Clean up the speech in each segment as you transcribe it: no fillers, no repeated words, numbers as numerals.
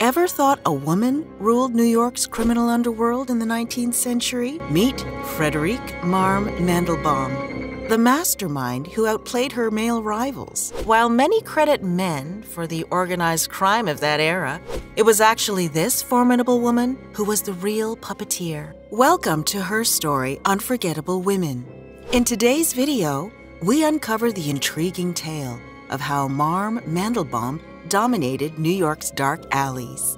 Ever thought a woman ruled New York's criminal underworld in the 19th century? Meet Friederike Marm Mandelbaum, the mastermind who outplayed her male rivals. While many credit men for the organized crime of that era, it was actually this formidable woman who was the real puppeteer. Welcome to Her Story, Unforgettable Women. In today's video, we uncover the intriguing tale of how Marm Mandelbaum dominated New York's dark alleys.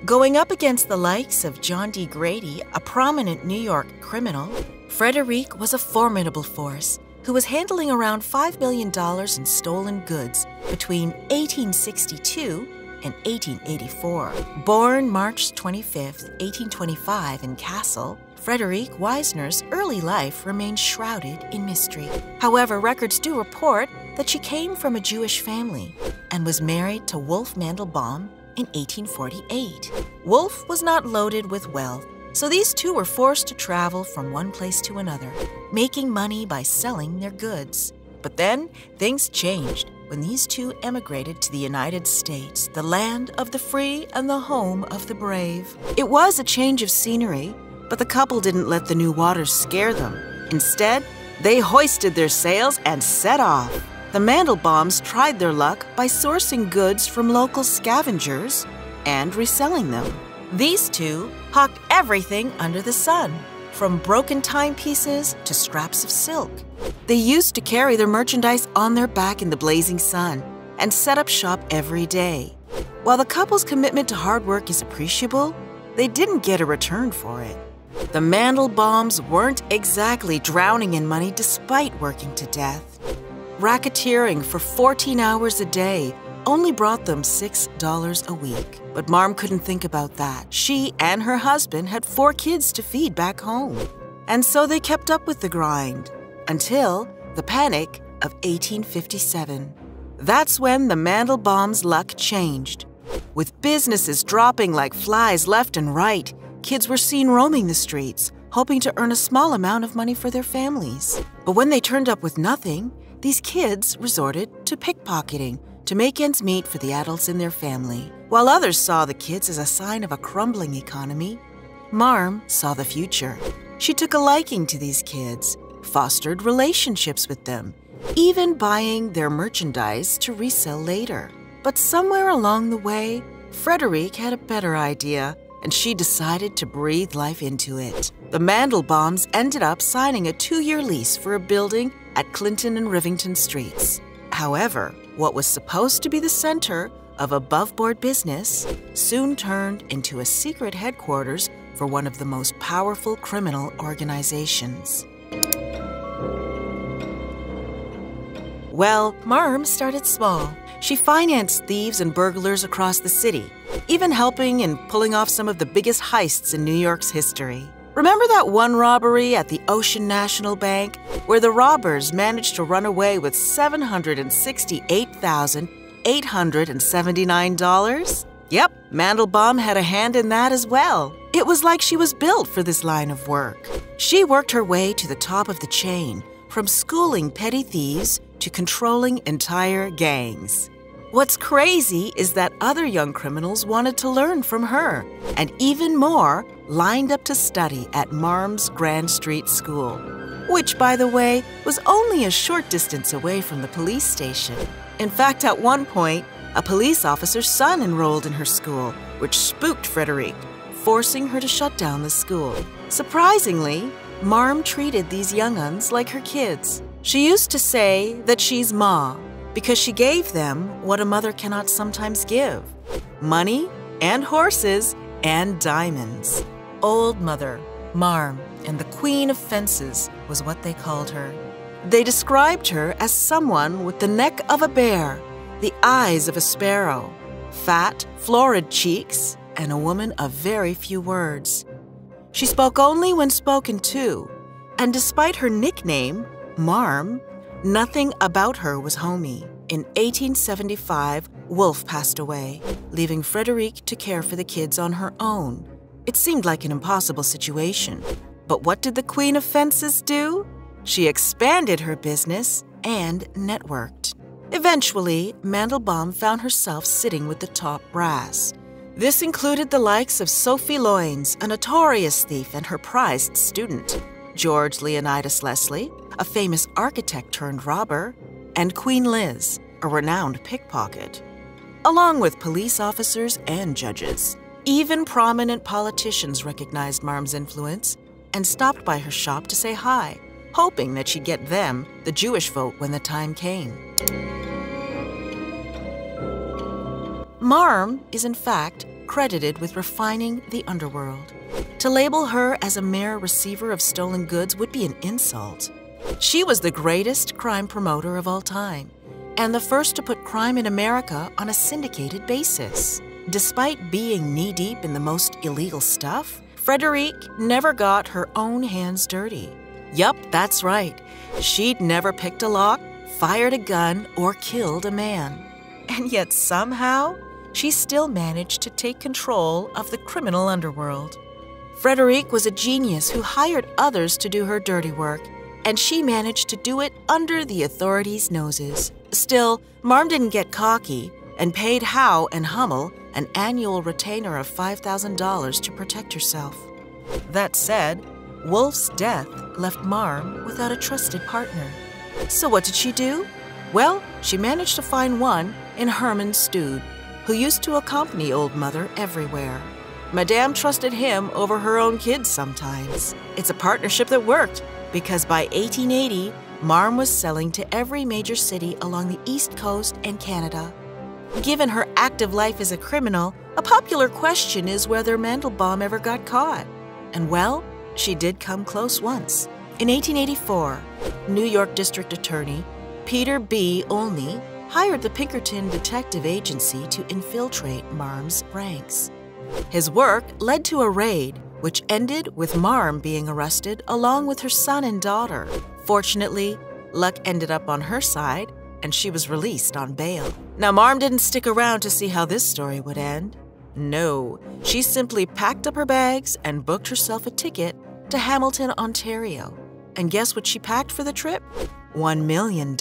Going up against the likes of John D. Grady, a prominent New York criminal, Fredericka was a formidable force who was handling around $5 million in stolen goods between 1862 and 1884. Born March 25, 1825 in Kassel, Friederike Wisner's early life remained shrouded in mystery. However, records do report that she came from a Jewish family and was married to Wolf Mandelbaum in 1848. Wolf was not loaded with wealth, so these two were forced to travel from one place to another, making money by selling their goods. But then, things changed when these two emigrated to the United States, the land of the free and the home of the brave. It was a change of scenery, but the couple didn't let the new waters scare them. Instead, they hoisted their sails and set off. The Mandelbaums tried their luck by sourcing goods from local scavengers and reselling them. These two hawked everything under the sun, from broken timepieces to scraps of silk. They used to carry their merchandise on their back in the blazing sun and set up shop every day. While the couple's commitment to hard work is appreciable, they didn't get a return for it. The Mandelbaums weren't exactly drowning in money despite working to death. Racketeering for 14 hours a day only brought them $6 a week. But Marm couldn't think about that. She and her husband had 4 kids to feed back home. And so they kept up with the grind until the Panic of 1857. That's when the Mandelbaums' luck changed. With businesses dropping like flies left and right, kids were seen roaming the streets, hoping to earn a small amount of money for their families. But when they turned up with nothing, these kids resorted to pickpocketing to make ends meet for the adults in their family. While others saw the kids as a sign of a crumbling economy, Marm saw the future. She took a liking to these kids, fostered relationships with them, even buying their merchandise to resell later. But somewhere along the way, Friederike had a better idea, and she decided to breathe life into it. The Mandelbaums ended up signing a 2-year lease for a building at Clinton and Rivington Streets. However, what was supposed to be the center of above-board business soon turned into a secret headquarters for one of the most powerful criminal organizations. Well, Marm started small. She financed thieves and burglars across the city, even helping and pulling off some of the biggest heists in New York's history. Remember that one robbery at the Ocean National Bank where the robbers managed to run away with $768,879? Yep, Mandelbaum had a hand in that as well. It was like she was built for this line of work. She worked her way to the top of the chain, from schooling petty thieves to controlling entire gangs. What's crazy is that other young criminals wanted to learn from her, and even more lined up to study at Marm's Grand Street School, which, by the way, was only a short distance away from the police station. In fact, at one point, a police officer's son enrolled in her school, which spooked Friederike, forcing her to shut down the school. Surprisingly, Marm treated these young-uns like her kids. She used to say that she's Ma, because she gave them what a mother cannot sometimes give: money and horses and diamonds. Old Mother, Marm, and the Queen of Fences was what they called her. They described her as someone with the neck of a bear, the eyes of a sparrow, fat, florid cheeks, and a woman of very few words. She spoke only when spoken to, and despite her nickname, Marm, nothing about her was homey. In 1875, Wolf passed away, leaving Friederike to care for the kids on her own. It seemed like an impossible situation. But what did the Queen of Fences do? She expanded her business and networked. Eventually, Mandelbaum found herself sitting with the top brass. This included the likes of Sophie Loynes, a notorious thief and her prized student, George Leonidas Leslie, a famous architect turned robber, and Queen Liz, a renowned pickpocket, along with police officers and judges. Even prominent politicians recognized Marm's influence and stopped by her shop to say hi, hoping that she'd get them the Jewish vote when the time came. Marm is in fact credited with refining the underworld. To label her as a mere receiver of stolen goods would be an insult. She was the greatest crime promoter of all time, and the first to put crime in America on a syndicated basis. Despite being knee-deep in the most illegal stuff, Friederike never got her own hands dirty. Yup, that's right. She'd never picked a lock, fired a gun, or killed a man. And yet somehow, she still managed to take control of the criminal underworld. Friederike was a genius who hired others to do her dirty work, and she managed to do it under the authorities' noses. Still, Marm didn't get cocky and paid Howe and Hummel an annual retainer of $5,000 to protect herself. That said, Wolf's death left Marm without a trusted partner. So what did she do? Well, she managed to find one in Herman Stood, who used to accompany Old Mother everywhere. Madame trusted him over her own kids sometimes. It's a partnership that worked, because by 1880, Marm was selling to every major city along the East Coast and Canada. Given her active life as a criminal, a popular question is whether Mandelbaum ever got caught. And well, she did come close once. In 1884, New York District Attorney Peter B. Olney hired the Pinkerton Detective Agency to infiltrate Marm's ranks. His work led to a raid, which ended with Marm being arrested along with her son and daughter. Fortunately, luck ended up on her side, and she was released on bail. Now, Marm didn't stick around to see how this story would end. No, she simply packed up her bags and booked herself a ticket to Hamilton, Ontario. And guess what she packed for the trip? $1 million.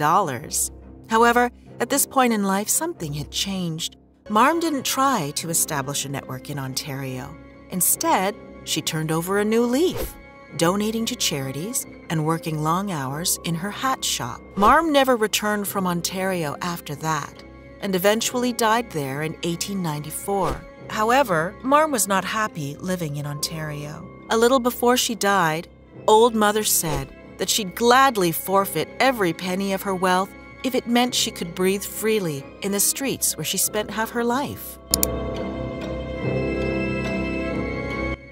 However, at this point in life, something had changed. Marm didn't try to establish a network in Ontario. Instead, she turned over a new leaf, donating to charities and working long hours in her hat shop. Marm never returned from Ontario after that, and eventually died there in 1894. However, Marm was not happy living in Ontario. A little before she died, Old Mother said that she'd gladly forfeit every penny of her wealth if it meant she could breathe freely in the streets where she spent half her life.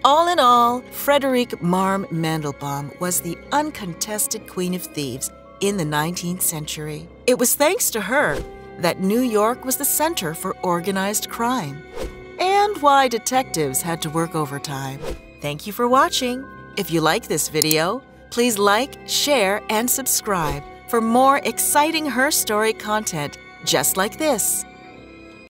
All in all, Friederike Marm Mandelbaum was the uncontested queen of thieves in the 19th century. It was thanks to her that New York was the center for organized crime, and why detectives had to work overtime. Thank you for watching. If you like this video, please like, share, and subscribe for more exciting HerStory content just like this.